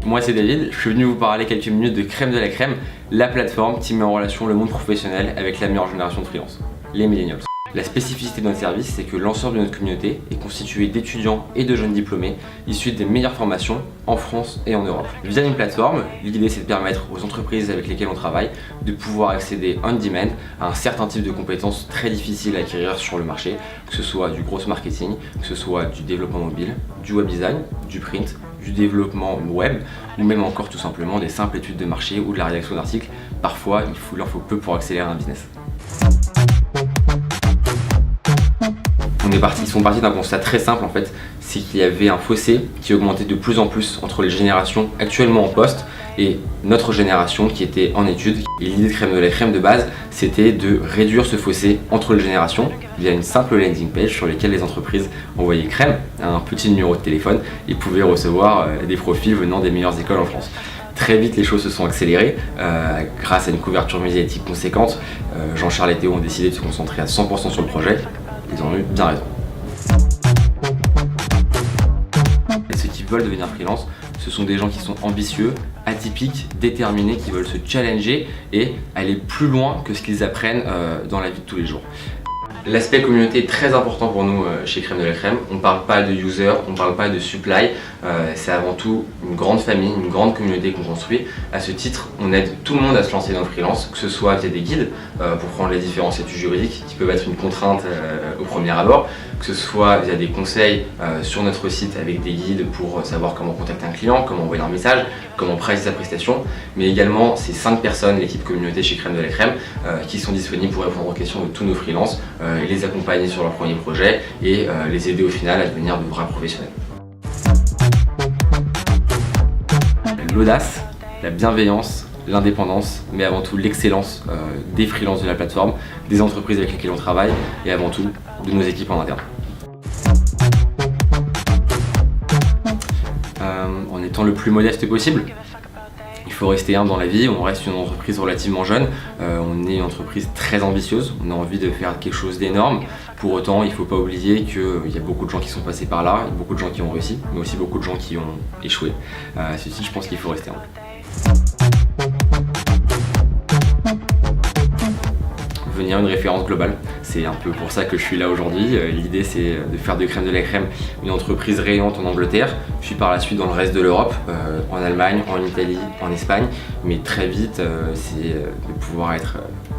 Moi c'est David, je suis venu vous parler quelques minutes de Crème de la Crème, la plateforme qui met en relation le monde professionnel avec la meilleure génération de freelance, les millennials. La spécificité de notre service, c'est que l'ensemble de notre communauté est constitué d'étudiants et de jeunes diplômés issus des meilleures formations en France et en Europe. Via une plateforme, l'idée c'est de permettre aux entreprises avec lesquelles on travaille de pouvoir accéder on demand à un certain type de compétences très difficiles à acquérir sur le marché, que ce soit du gros marketing, que ce soit du développement mobile, du web design, du print, du développement web ou même encore tout simplement des simples études de marché ou de la rédaction d'articles. Parfois, il leur faut peu pour accélérer un business. Ils sont partis d'un constat très simple en fait, c'est qu'il y avait un fossé qui augmentait de plus en plus entre les générations actuellement en poste et notre génération qui était en études. Et l'idée de Crème de la Crème de base, c'était de réduire ce fossé entre les générations via une simple landing page sur laquelle les entreprises envoyaient Crème, un petit numéro de téléphone et pouvaient recevoir des profils venant des meilleures écoles en France. Très vite, les choses se sont accélérées grâce à une couverture médiatique conséquente. Jean-Charles et Théo ont décidé de se concentrer à 100% sur le projet. Ils ont eu bien raison. Et ceux qui veulent devenir freelance, ce sont des gens qui sont ambitieux, atypiques, déterminés, qui veulent se challenger et aller plus loin que ce qu'ils apprennent dans la vie de tous les jours. L'aspect communauté est très important pour nous chez Crème de la Crème. On ne parle pas de user, on ne parle pas de supply, c'est avant tout une grande famille, une grande communauté qu'on construit. À ce titre, on aide tout le monde à se lancer dans le freelance, que ce soit via des guides pour prendre les différents études juridiques qui peuvent être une contrainte au premier abord, que ce soit via des conseils sur notre site avec des guides pour savoir comment contacter un client, comment envoyer un message, comment pricer sa prestation, mais également ces 5 personnes, l'équipe communauté chez Crème de la Crème, qui sont disponibles pour répondre aux questions de tous nos freelances, et les accompagner sur leur premier projet et les aider au final à devenir de vrais professionnels. L'audace, la bienveillance, l'indépendance, mais avant tout l'excellence des freelances de la plateforme, des entreprises avec lesquelles on travaille et avant tout de nos équipes en interne. En étant le plus modeste possible, il faut rester humble dans la vie, on reste une entreprise relativement jeune, on est une entreprise très ambitieuse, on a envie de faire quelque chose d'énorme. Pour autant, il ne faut pas oublier qu'il y a beaucoup de gens qui sont passés par là, beaucoup de gens qui ont réussi, mais aussi beaucoup de gens qui ont échoué. Ceci, je pense qu'il faut rester humble. Devenir une référence globale. C'est un peu pour ça que je suis là aujourd'hui. L'idée c'est de faire de Crème de la Crème une entreprise rayonnante en Angleterre, puis par la suite dans le reste de l'Europe, en Allemagne, en Italie, en Espagne, mais très vite c'est de pouvoir être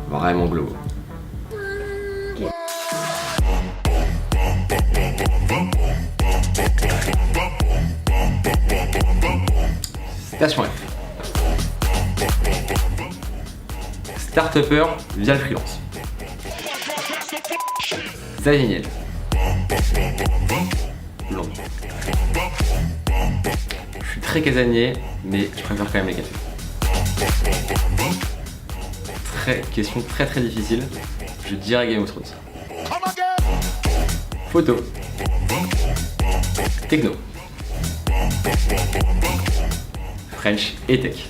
vraiment globaux. Station F. Start-upper via le freelance. Zaniel. Londres. Je suis très casanier, mais je préfère quand même les cafés. Question très difficile. Je dirais Game of Thrones. Photo. Techno. French et tech.